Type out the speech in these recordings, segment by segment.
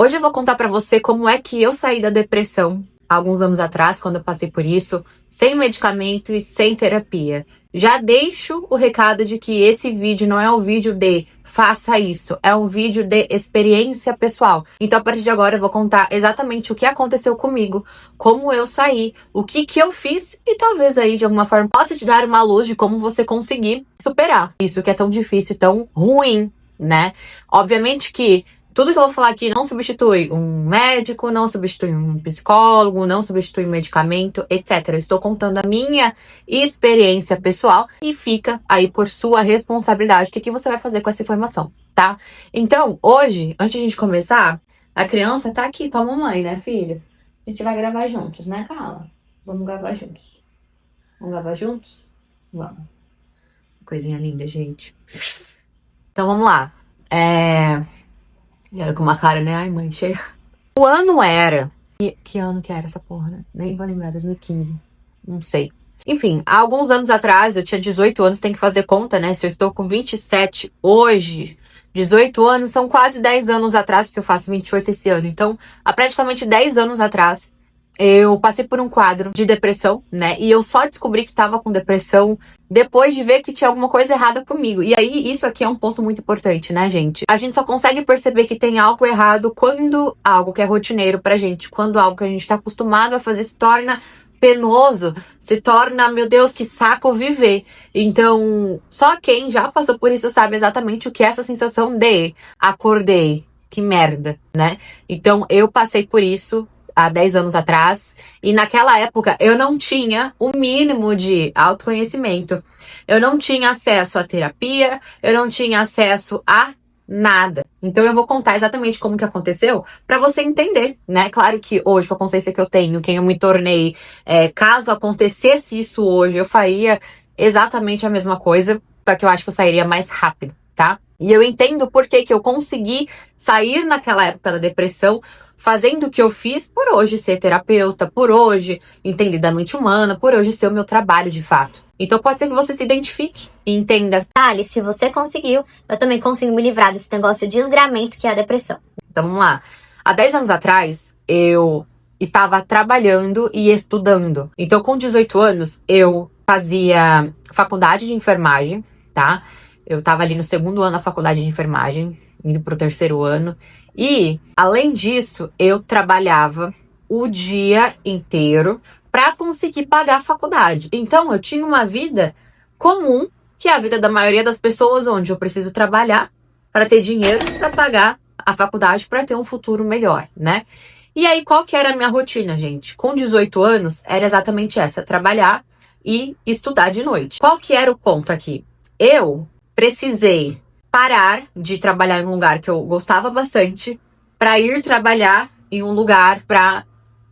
Hoje eu vou contar pra você como é que eu saí da depressão alguns anos atrás, quando eu passei por isso, sem medicamento e sem terapia. Já deixo o recado de que esse vídeo não é um vídeo de faça isso, é um vídeo de experiência pessoal. Então, a partir de agora, eu vou contar exatamente o que aconteceu comigo, como eu saí, o que eu fiz e talvez aí, de alguma forma, possa te dar uma luz de como você conseguir superar isso que é tão difícil e tão ruim, né? Obviamente que tudo que eu vou falar aqui não substitui um médico, não substitui um psicólogo, não substitui um medicamento, etc. Eu estou contando a minha experiência pessoal e fica aí por sua responsabilidade o que você vai fazer com essa informação, tá? Então, hoje, antes de a gente começar, a criança tá aqui com a mamãe, né, filha? A gente vai gravar juntos, né, Carla? Vamos gravar juntos. Vamos gravar juntos? Vamos. Coisinha linda, gente. Então, vamos lá. E era com uma cara, né? Ai, mãe, chega. O ano era... Que ano que era essa porra, né? Nem vou lembrar, 2015. Não sei. Enfim, há alguns anos atrás, eu tinha 18 anos, tem que fazer conta, né? Se eu estou com 27 hoje, 18 anos, são quase 10 anos atrás, porque eu faço 28 esse ano. Então, há praticamente 10 anos atrás, eu passei por um quadro de depressão, né? E eu só descobri que tava com depressão depois de ver que tinha alguma coisa errada comigo. E aí, isso aqui é um ponto muito importante, né, gente? A gente só consegue perceber que tem algo errado quando algo que é rotineiro pra gente, quando algo que a gente tá acostumado a fazer se torna penoso, se torna, meu Deus, que saco viver. Então, só quem já passou por isso sabe exatamente o que é essa sensação de acordei, que merda, né? Então, eu passei por isso há 10 anos atrás, e naquela época eu não tinha o mínimo de autoconhecimento. Eu não tinha acesso à terapia, eu não tinha acesso a nada. Então eu vou contar exatamente como que aconteceu pra você entender, né? Claro que hoje, com a consciência que eu tenho, quem eu me tornei, caso acontecesse isso hoje, eu faria exatamente a mesma coisa, só que eu acho que eu sairia mais rápido, tá? E eu entendo por que eu consegui sair naquela época da depressão, fazendo o que eu fiz por hoje ser terapeuta, por hoje entender da mente humana, por hoje ser o meu trabalho de fato. Então pode ser que você se identifique e entenda. Thales, se você conseguiu, eu também consigo me livrar desse negócio de desgramento que é a depressão. Então vamos lá. Há 10 anos atrás, eu estava trabalhando e estudando. Então com 18 anos, eu fazia faculdade de enfermagem, tá? Eu tava ali no segundo ano da faculdade de enfermagem, indo pro terceiro ano. E, além disso, eu trabalhava o dia inteiro para conseguir pagar a faculdade. Então, eu tinha uma vida comum, que é a vida da maioria das pessoas, onde eu preciso trabalhar para ter dinheiro para pagar a faculdade, para ter um futuro melhor, né? E aí, qual que era a minha rotina, gente? Com 18 anos, era exatamente essa, trabalhar e estudar de noite. Qual que era o ponto aqui? Eu precisei parar de trabalhar em um lugar que eu gostava bastante para ir trabalhar em um lugar para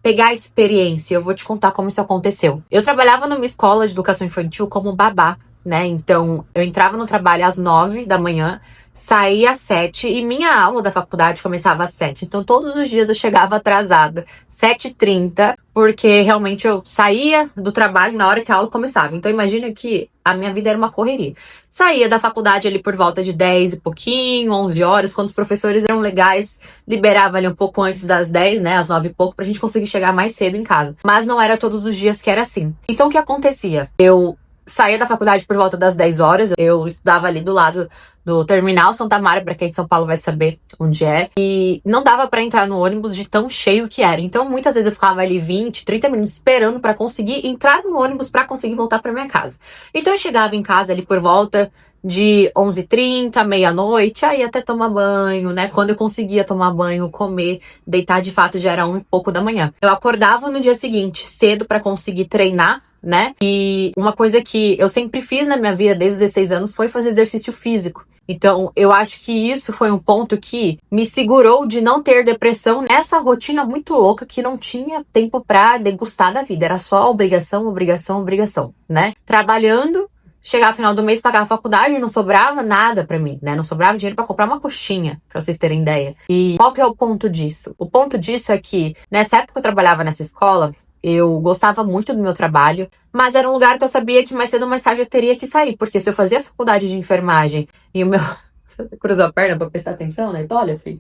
pegar experiência. Eu vou te contar como isso aconteceu. Eu trabalhava numa escola de educação infantil como babá, né? Então, eu entrava no trabalho às 9 da manhã, saía às 7 e minha aula da faculdade começava às 7. Então, todos os dias eu chegava atrasada, 7h30, porque realmente eu saía do trabalho na hora que a aula começava. Então, imagina que a minha vida era uma correria. Saía da faculdade ali por volta de 10 e pouquinho, 11 horas, quando os professores eram legais, liberava ali um pouco antes das 10, né, às 9 e pouco, pra gente conseguir chegar mais cedo em casa. Mas não era todos os dias que era assim. Então, o que acontecia? Eu saía da faculdade por volta das 10 horas, eu estudava ali do lado do Terminal Santa Mara, pra quem é de São Paulo vai saber onde é, e não dava pra entrar no ônibus de tão cheio que era. Então, muitas vezes eu ficava ali 20, 30 minutos esperando pra conseguir entrar no ônibus pra conseguir voltar pra minha casa. Então, eu chegava em casa ali por volta de 11h30, meia-noite, aí até tomar banho, né? Quando eu conseguia tomar banho, comer, deitar de fato já era 1 e pouco da manhã. Eu acordava no dia seguinte cedo pra conseguir treinar, né? E uma coisa que eu sempre fiz na minha vida desde os 16 anos foi fazer exercício físico. Então, eu acho que isso foi um ponto que me segurou de não ter depressão nessa rotina muito louca que não tinha tempo pra degustar da vida. Era só obrigação, obrigação, obrigação, né? Trabalhando, chegava no final do mês, pagava a faculdade e não sobrava nada pra mim, né? Não sobrava dinheiro pra comprar uma coxinha, pra vocês terem ideia. E qual que é o ponto disso? O ponto disso é que, nessa época que eu trabalhava nessa escola, eu gostava muito do meu trabalho, mas era um lugar que eu sabia que mais cedo ou mais tarde eu teria que sair, porque se eu fazia faculdade de enfermagem e o meu... Você cruzou a perna pra prestar atenção, né? Olha, filho.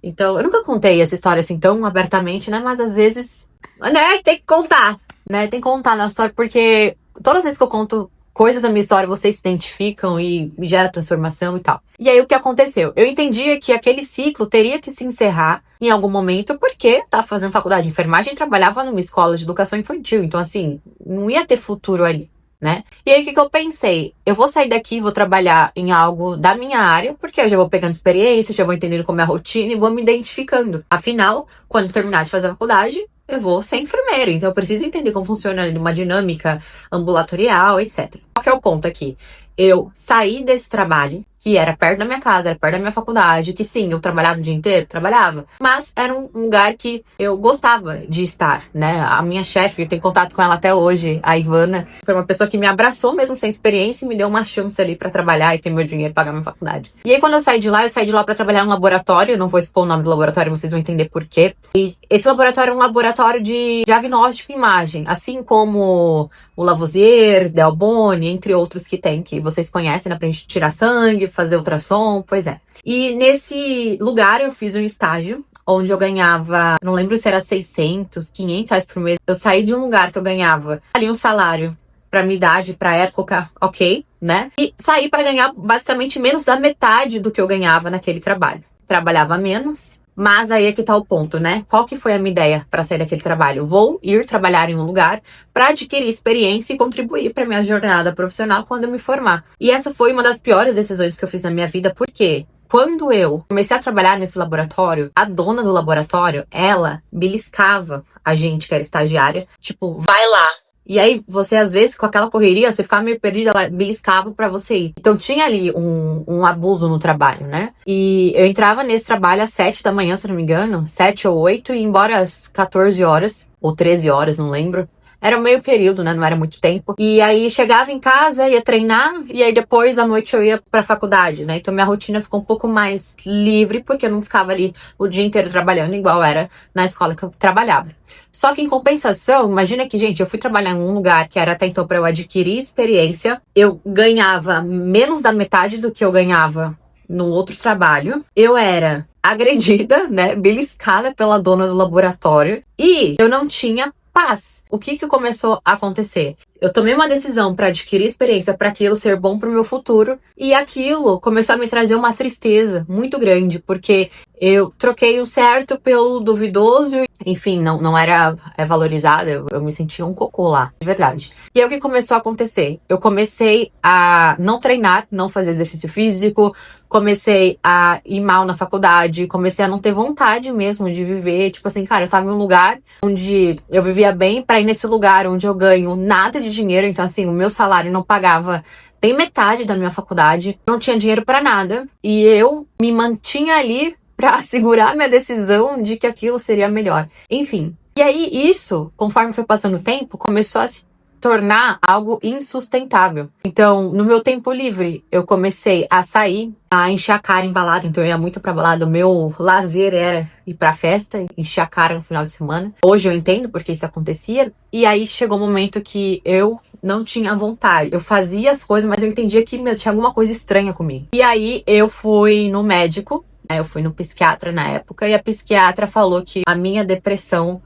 Então, eu nunca contei essa história assim tão abertamente, né? Mas às vezes, né, tem que contar, né? Tem que contar na história, porque todas as vezes que eu conto coisas da minha história, vocês se identificam e gera transformação e tal. E aí, o que aconteceu? Eu entendia que aquele ciclo teria que se encerrar em algum momento, porque tava fazendo faculdade de enfermagem e trabalhava numa escola de educação infantil. Então, assim, não ia ter futuro ali, né? E aí, o que eu pensei? Eu vou sair daqui, vou trabalhar em algo da minha área, porque eu já vou pegando experiência, já vou entendendo como é a rotina e vou me identificando. Afinal, quando eu terminar de fazer a faculdade, eu vou ser enfermeira, então eu preciso entender como funciona uma dinâmica ambulatorial, etc. Qual que é o ponto aqui? Eu saí desse trabalho, que era perto da minha casa, era perto da minha faculdade, que sim, eu trabalhava o dia inteiro, trabalhava, mas era um lugar que eu gostava de estar, né? A minha chefe, eu tenho contato com ela até hoje, a Ivana, foi uma pessoa que me abraçou mesmo sem experiência e me deu uma chance ali pra trabalhar e ter meu dinheiro e pagar minha faculdade. E aí quando eu saí de lá pra trabalhar no laboratório, eu não vou expor o nome do laboratório, vocês vão entender por quê. E esse laboratório é um laboratório de diagnóstico e imagem, assim como o Lavoisier, Del Boni, entre outros que tem, que vocês conhecem, né, pra gente tirar sangue, fazer ultrassom, pois é. E nesse lugar eu fiz um estágio, onde eu ganhava, não lembro se era 600, 500 reais por mês. Eu saí de um lugar que eu ganhava ali um salário pra minha idade, pra época, ok, né? E saí pra ganhar basicamente menos da metade do que eu ganhava naquele trabalho. Trabalhava menos, mas aí é que tá o ponto, né? Qual que foi a minha ideia para sair daquele trabalho? Vou ir trabalhar em um lugar para adquirir experiência e contribuir para minha jornada profissional quando eu me formar. E essa foi uma das piores decisões que eu fiz na minha vida, porque quando eu comecei a trabalhar nesse laboratório, a dona do laboratório, ela beliscava a gente que era estagiária, tipo, vai lá. E aí, você, às vezes, com aquela correria, você ficava meio perdida, ela beliscava pra você ir. Então, tinha ali um abuso no trabalho, né? E eu entrava nesse trabalho às 7 da manhã, se não me engano, 7 ou 8, e ia embora às 14 horas, ou 13 horas, não lembro. Era um meio período, né? Não era muito tempo. E aí, chegava em casa, ia treinar, e aí depois, à noite, eu ia pra faculdade, né? Então, minha rotina ficou um pouco mais livre, porque eu não ficava ali o dia inteiro trabalhando, igual era na escola que eu trabalhava. Só que em compensação, imagina que, gente, eu fui trabalhar em um lugar que era até então para eu adquirir experiência. Eu ganhava menos da metade do que eu ganhava no outro trabalho. Eu era agredida, né, beliscada pela dona do laboratório. E eu não tinha paz. O que começou a acontecer? Eu tomei uma decisão para adquirir experiência, para aquilo ser bom pro meu futuro, e aquilo começou a me trazer uma tristeza muito grande, porque eu troquei o certo pelo duvidoso, enfim, não era valorizada, eu me sentia um cocô lá, de verdade. E aí o que começou a acontecer? Eu comecei a não treinar, não fazer exercício físico, comecei a ir mal na faculdade, comecei a não ter vontade mesmo de viver, tipo assim, cara, eu tava em um lugar onde eu vivia bem, pra ir nesse lugar onde eu ganho nada de dinheiro, então assim, o meu salário não pagava nem metade da minha faculdade, não tinha dinheiro pra nada, e eu me mantinha ali pra segurar minha decisão de que aquilo seria melhor. Enfim, e aí isso, conforme foi passando o tempo, começou a se tornar algo insustentável. Então, no meu tempo livre, eu comecei a sair, a encher a cara em balada. Então, eu ia muito pra balada. O meu lazer era ir pra festa, encher a cara no final de semana. Hoje eu entendo porque isso acontecia. E aí, chegou um momento que eu não tinha vontade. Eu fazia as coisas, mas eu entendia que, tinha alguma coisa estranha comigo. E aí, eu fui no médico. Eu fui no psiquiatra na época. E a psiquiatra falou que a minha depressão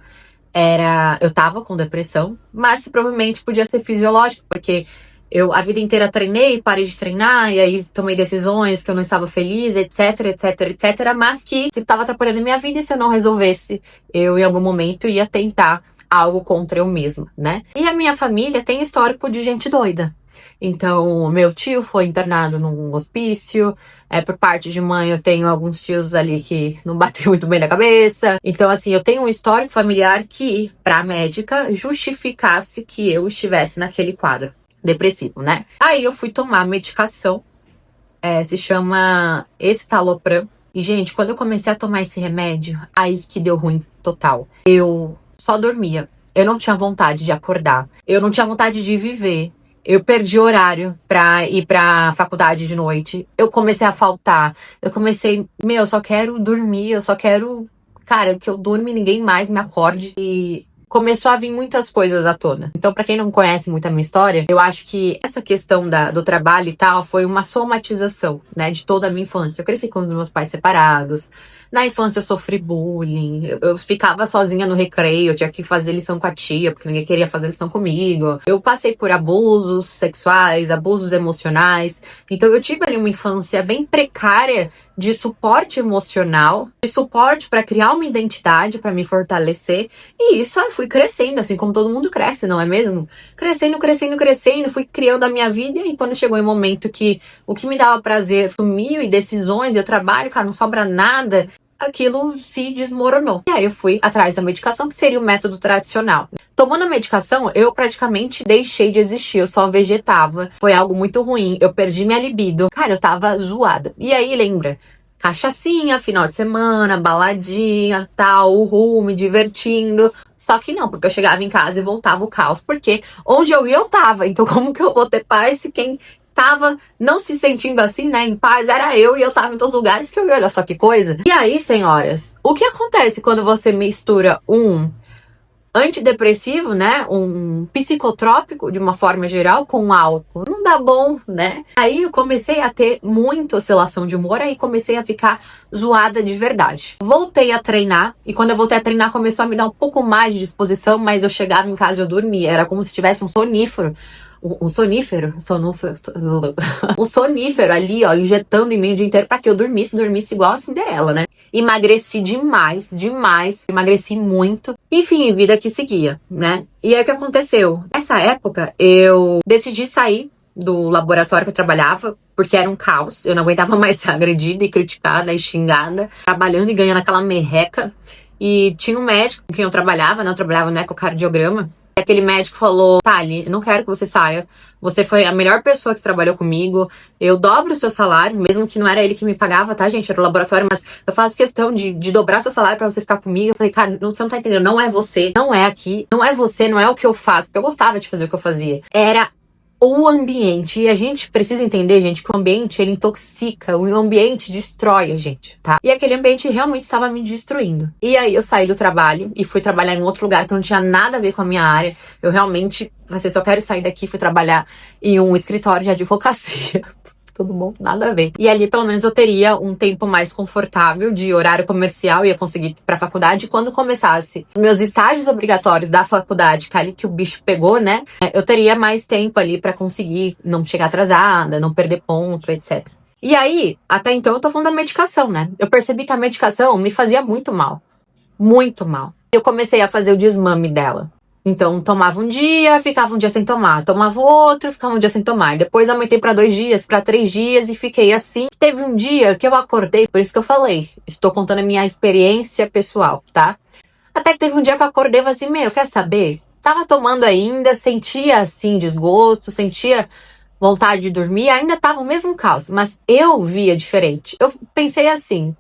eu tava com depressão, mas que provavelmente podia ser fisiológico, porque eu a vida inteira treinei, parei de treinar, e aí tomei decisões que eu não estava feliz, etc, etc, etc, mas que estava atrapalhando a minha vida, e se eu não resolvesse, eu em algum momento ia tentar algo contra eu mesma, né? E a minha família tem histórico de gente doida. Então, meu tio foi internado num hospício, por parte de mãe eu tenho alguns tios ali que não batem muito bem na cabeça. Então, assim, eu tenho um histórico familiar que, pra médica, justificasse que eu estivesse naquele quadro depressivo, né? Aí eu fui tomar medicação, se chama escitalopram. E, gente, quando eu comecei a tomar esse remédio, aí que deu ruim total. Eu só dormia, eu não tinha vontade de acordar, eu não tinha vontade de viver. Eu perdi horário pra ir pra faculdade de noite. Eu comecei a faltar. Eu comecei, eu só quero dormir. Eu só quero, cara, que eu durma e ninguém mais me acorde. E começou a vir muitas coisas à tona. Então, pra quem não conhece muito a minha história, eu acho que essa questão do trabalho e tal foi uma somatização, né, de toda a minha infância. Eu cresci com os meus pais separados, Na infância eu sofri bullying, eu ficava sozinha no recreio, eu tinha que fazer lição com a tia, porque ninguém queria fazer lição comigo. Eu passei por abusos sexuais, abusos emocionais. Então eu tive ali uma infância bem precária de suporte emocional, de suporte para criar uma identidade, para me fortalecer. E isso eu fui crescendo, assim como todo mundo cresce, não é mesmo? Crescendo, crescendo, crescendo, fui criando a minha vida. E quando chegou o momento que o que me dava prazer sumiu e decisões, eu trabalho, cara, não sobra nada, aquilo se desmoronou. E aí eu fui atrás da medicação, que seria o método tradicional. Tomando a medicação, eu praticamente deixei de existir, eu só vegetava. Foi algo muito ruim, eu perdi minha libido. Cara, eu tava zoada. E aí, lembra? Cachaçinha, final de semana, baladinha, tal, uhul, me divertindo. Só que não, porque eu chegava em casa e voltava o caos, porque onde eu ia, eu tava. Então como que eu vou ter paz se quem tava não se sentindo assim, né, em paz, era eu, e eu tava em todos os lugares que eu ia, olha só que coisa. E aí, senhoras, o que acontece quando você mistura um antidepressivo, né, um psicotrópico de uma forma geral com álcool? Não dá bom, né? Aí eu comecei a ter muita oscilação de humor, aí comecei a ficar zoada de verdade. Voltei a treinar, e quando eu voltei a treinar começou a me dar um pouco mais de disposição, mas eu chegava em casa e eu dormia, era como se tivesse um sonífero. Um sonífero ali, ó, injetando em mim o dia inteiro pra que eu dormisse igual a Cinderela, né? Emagreci demais, emagreci muito. Enfim, vida que seguia, né? E aí o que aconteceu? Nessa época, eu decidi sair do laboratório que eu trabalhava, porque era um caos. Eu não aguentava mais ser agredida e criticada e xingada, trabalhando e ganhando aquela merreca. E tinha um médico com quem eu trabalhava, né? Eu trabalhava no ecocardiograma. E aquele médico falou: Thali, eu não quero que você saia. Você foi a melhor pessoa que trabalhou comigo. Eu dobro o seu salário, mesmo que não era ele que me pagava, tá, gente? Era o laboratório, mas eu faço questão de dobrar seu salário pra você ficar comigo. Eu falei, cara, você não tá entendendo. Não é você, não é aqui, não é você, não é o que eu faço. Porque eu gostava de fazer o que eu fazia. Era o ambiente. E a gente precisa entender, gente, que o ambiente, ele intoxica, o ambiente destrói a gente, tá? E aquele ambiente realmente estava me destruindo. E aí eu saí do trabalho e fui trabalhar em outro lugar que não tinha nada a ver com a minha área. Eu realmente, você só quero sair daqui, fui trabalhar em um escritório de advocacia. Tudo bom? Nada a ver. E ali, pelo menos, eu teria um tempo mais confortável de horário comercial, ia conseguir ir pra faculdade. Quando começasse meus estágios obrigatórios da faculdade, que ali que o bicho pegou, né? Eu teria mais tempo ali pra conseguir não chegar atrasada, não perder ponto, etc. E aí, até então, eu tô falando da medicação, né? Eu percebi que a medicação me fazia muito mal. Muito mal. Eu comecei a fazer o desmame dela. Então, tomava um dia, ficava um dia sem tomar. Tomava outro, ficava um dia sem tomar. E depois aumentei pra 2 dias, pra 3 dias e fiquei assim. Teve um dia que eu acordei, por isso que eu falei. Estou contando a minha experiência pessoal, tá? Até que teve um dia que eu acordei e falei assim, meu, quer saber? Tava tomando ainda, sentia assim desgosto, sentia vontade de dormir, ainda tava o mesmo caos. Mas eu via diferente. Eu pensei assim,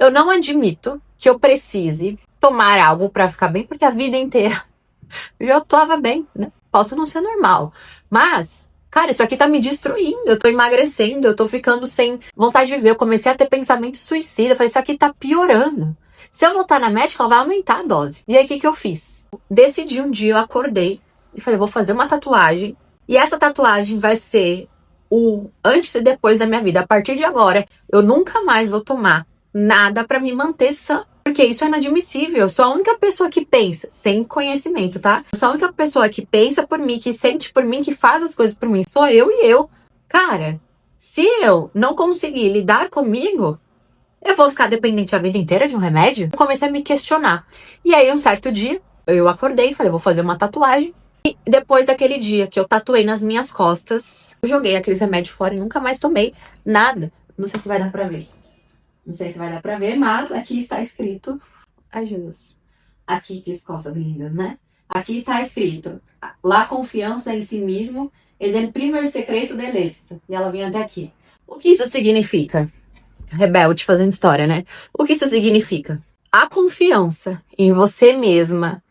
eu não admito que eu precise tomar algo pra ficar bem, porque a vida inteira eu tava bem, né? Posso não ser normal. Mas, cara, isso aqui tá me destruindo. Eu tô emagrecendo, eu tô ficando sem vontade de viver. Eu comecei a ter pensamento suicida. Eu falei, isso aqui tá piorando. Se eu voltar na médica, ela vai aumentar a dose. E aí, o que eu fiz? Decidi um dia, eu acordei e falei, vou fazer uma tatuagem. E essa tatuagem vai ser o antes e depois da minha vida. A partir de agora, eu nunca mais vou tomar nada pra me manter sã. Porque isso é inadmissível. Eu sou a única pessoa que pensa, sem conhecimento, tá? Eu sou a única pessoa que pensa por mim, que sente por mim, que faz as coisas por mim. Sou eu e eu. Cara, se eu não conseguir lidar comigo, eu vou ficar dependente a vida inteira de um remédio? Eu comecei a me questionar. E aí, um certo dia, eu acordei e falei, vou fazer uma tatuagem. E depois daquele dia que eu tatuei nas minhas costas, eu joguei aqueles remédios fora e nunca mais tomei nada. Não sei se vai dar pra ver. Não sei se vai dar pra ver, mas aqui está escrito... Ai, Jesus. Aqui, que costas lindas, né? Aqui tá escrito... La confiança em si mesmo es el primer secreto del éxito. E ela vem até aqui. O que isso significa? Rebelde fazendo história, né? O que isso significa? A confiança em você mesma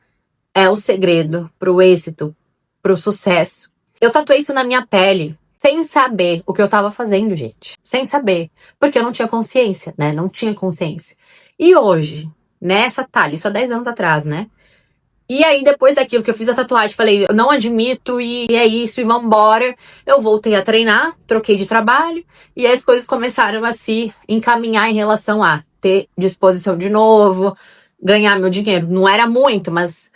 é o segredo pro êxito, pro sucesso. Eu tatuei isso na minha pele. Sem saber o que eu tava fazendo, gente. Sem saber. Porque eu não tinha consciência, né? Não tinha consciência. E hoje, nessa Thali, isso há 10 anos atrás, né? E aí, depois daquilo que eu fiz a tatuagem, falei, eu não admito, e é isso, e vambora. Eu voltei a treinar, troquei de trabalho, e as coisas começaram a se encaminhar em relação a ter disposição de novo, ganhar meu dinheiro. Não era muito, mas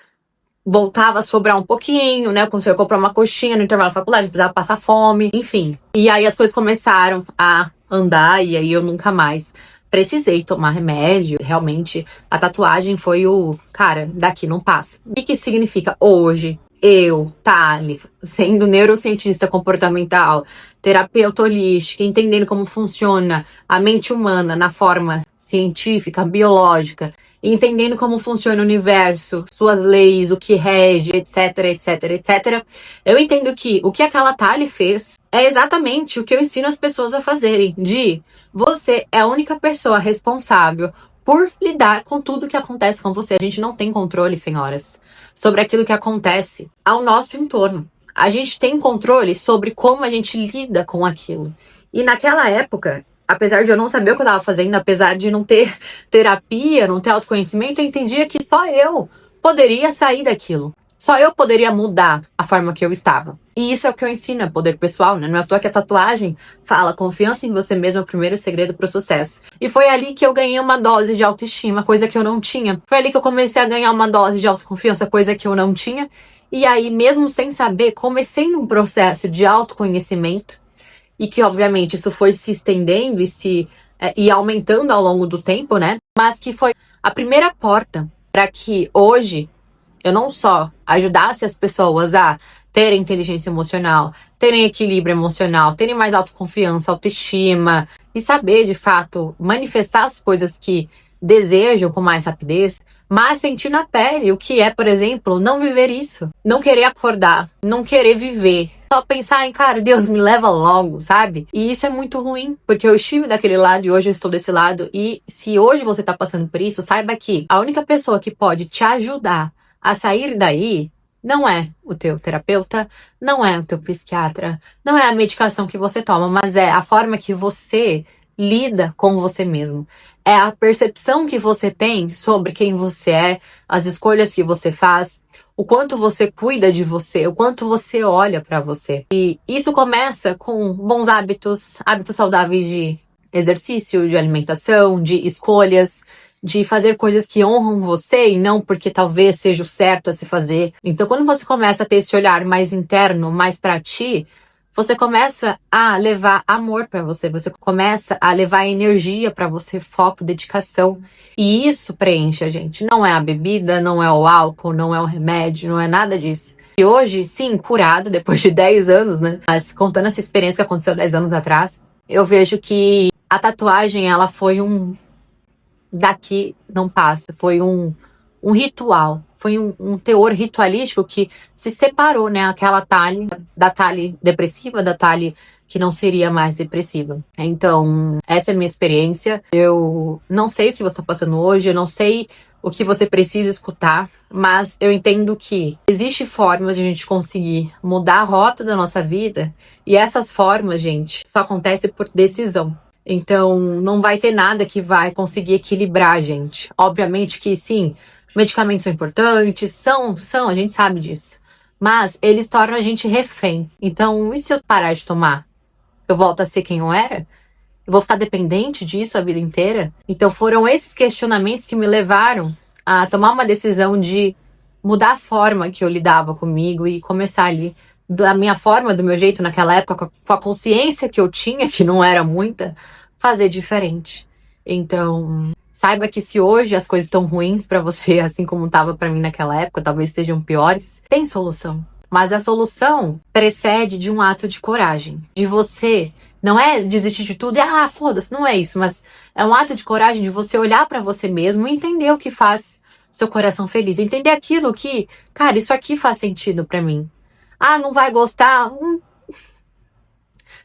voltava a sobrar um pouquinho, né? Eu consegui comprar uma coxinha no intervalo da faculdade, precisava passar fome, enfim. E aí as coisas começaram a andar e aí eu nunca mais precisei tomar remédio. Realmente, a tatuagem foi o, cara, daqui não passa. O que significa hoje? Eu, Thali, sendo neurocientista comportamental, terapeuta holística, entendendo como funciona a mente humana na forma científica, biológica, entendendo como funciona o universo, suas leis, o que rege, etc, etc, etc. Eu entendo que o que aquela Thali fez é exatamente o que eu ensino as pessoas a fazerem. Você é a única pessoa responsável por lidar com tudo que acontece com você. A gente não tem controle, senhoras, sobre aquilo que acontece ao nosso entorno. A gente tem controle sobre como a gente lida com aquilo. E naquela época, apesar de eu não saber o que eu estava fazendo, apesar de não ter terapia, não ter autoconhecimento, eu entendia que só eu poderia sair daquilo. Só eu poderia mudar a forma que eu estava. E isso é o que eu ensino, é poder pessoal, né? Não é à toa que a tatuagem fala: confiança em você mesmo é o primeiro segredo pro sucesso. E foi ali que eu ganhei uma dose de autoestima, coisa que eu não tinha. Foi ali que eu comecei a ganhar uma dose de autoconfiança, coisa que eu não tinha. E aí, mesmo sem saber, comecei num processo de autoconhecimento. E que, obviamente, isso foi se estendendo e aumentando ao longo do tempo, né? Mas que foi a primeira porta para que hoje eu não só ajudasse as pessoas a terem inteligência emocional, terem equilíbrio emocional, terem mais autoconfiança, autoestima e saber, de fato, manifestar as coisas que desejam com mais rapidez, mas sentir na pele o que é, por exemplo, não viver isso. Não querer acordar, não querer viver. Só pensar em, cara, Deus, me leva logo, sabe? E isso é muito ruim, porque eu estive daquele lado e hoje eu estou desse lado. E se hoje você tá passando por isso, saiba que a única pessoa que pode te ajudar a sair daí não é o teu terapeuta, não é o teu psiquiatra, não é a medicação que você toma, mas é a forma que você lida com você mesmo. É a percepção que você tem sobre quem você é, as escolhas que você faz, o quanto você cuida de você, o quanto você olha pra você. E isso começa com bons hábitos, hábitos saudáveis de exercício, de alimentação, de escolhas, de fazer coisas que honram você e não porque talvez seja o certo a se fazer. Então, quando você começa a ter esse olhar mais interno, mais pra ti, você começa a levar amor pra você, você começa a levar energia pra você, foco, dedicação. E isso preenche a gente. Não é a bebida, não é o álcool, não é o remédio, não é nada disso. E hoje, sim, curado, depois de 10 anos, né? Mas contando essa experiência que aconteceu 10 anos atrás, eu vejo que a tatuagem, ela foi daqui não passa. Foi um ritual. Foi um teor ritualístico que se separou, né? Aquela Thali, da Thali depressiva, da Thali que não seria mais depressiva. Então, essa é a minha experiência. Eu não sei o que você está passando hoje, eu não sei o que você precisa escutar, mas eu entendo que existe formas de a gente conseguir mudar a rota da nossa vida, e essas formas, gente, só acontece por decisão. Então, não vai ter nada que vai conseguir equilibrar a gente. Obviamente que sim, medicamentos são importantes, são, a gente sabe disso. Mas eles tornam a gente refém. Então, e se eu parar de tomar? Eu volto a ser quem eu era? Eu vou ficar dependente disso a vida inteira? Então, foram esses questionamentos que me levaram a tomar uma decisão de mudar a forma que eu lidava comigo e começar ali da minha forma, do meu jeito naquela época, com a consciência que eu tinha, que não era muita, fazer diferente. Então, saiba que se hoje as coisas estão ruins pra você, assim como tava pra mim naquela época, talvez estejam piores, tem solução. Mas a solução precede de um ato de coragem. De você, não é desistir de tudo e foda-se, não é isso, mas é um ato de coragem de você olhar pra você mesmo e entender o que faz seu coração feliz. Entender aquilo que, cara, isso aqui faz sentido pra mim. Não vai gostar?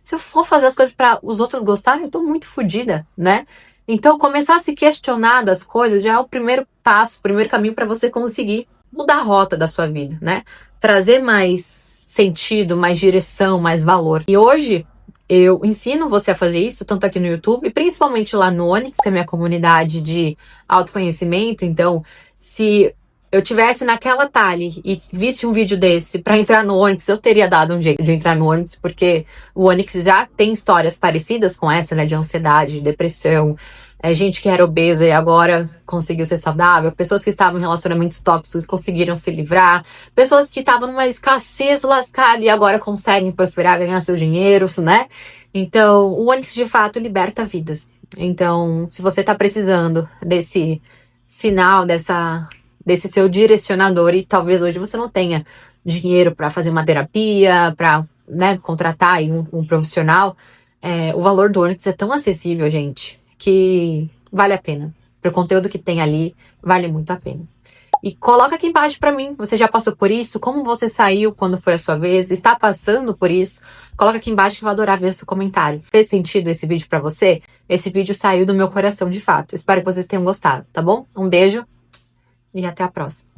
Se eu for fazer as coisas para os outros gostarem, eu tô muito fodida, né? Então, começar a se questionar das coisas já é o primeiro passo, o primeiro caminho para você conseguir mudar a rota da sua vida, né? Trazer mais sentido, mais direção, mais valor. E hoje, eu ensino você a fazer isso, tanto aqui no YouTube, principalmente lá no Onyx, que é a minha comunidade de autoconhecimento. Então, se eu tivesse naquela Thali e visse um vídeo desse pra entrar no Onyx, eu teria dado um jeito de entrar no Onyx, porque o Onyx já tem histórias parecidas com essa, né, de ansiedade, de depressão, gente que era obesa e agora conseguiu ser saudável, pessoas que estavam em relacionamentos tóxicos e conseguiram se livrar, pessoas que estavam numa escassez lascada e agora conseguem prosperar, ganhar seus dinheiros, né? Então, o Onix de fato liberta vidas. Então, se você tá precisando desse sinal, desse seu direcionador, e talvez hoje você não tenha dinheiro para fazer uma terapia, para, né, contratar aí um profissional, o valor do Onix é tão acessível, gente, que vale a pena. Pro conteúdo que tem ali, vale muito a pena. E coloca aqui embaixo pra mim, você já passou por isso? Como você saiu quando foi a sua vez? Está passando por isso? Coloca aqui embaixo que eu vou adorar ver o seu comentário. Fez sentido esse vídeo pra você? Esse vídeo saiu do meu coração de fato. Espero que vocês tenham gostado, tá bom? Um beijo e até a próxima.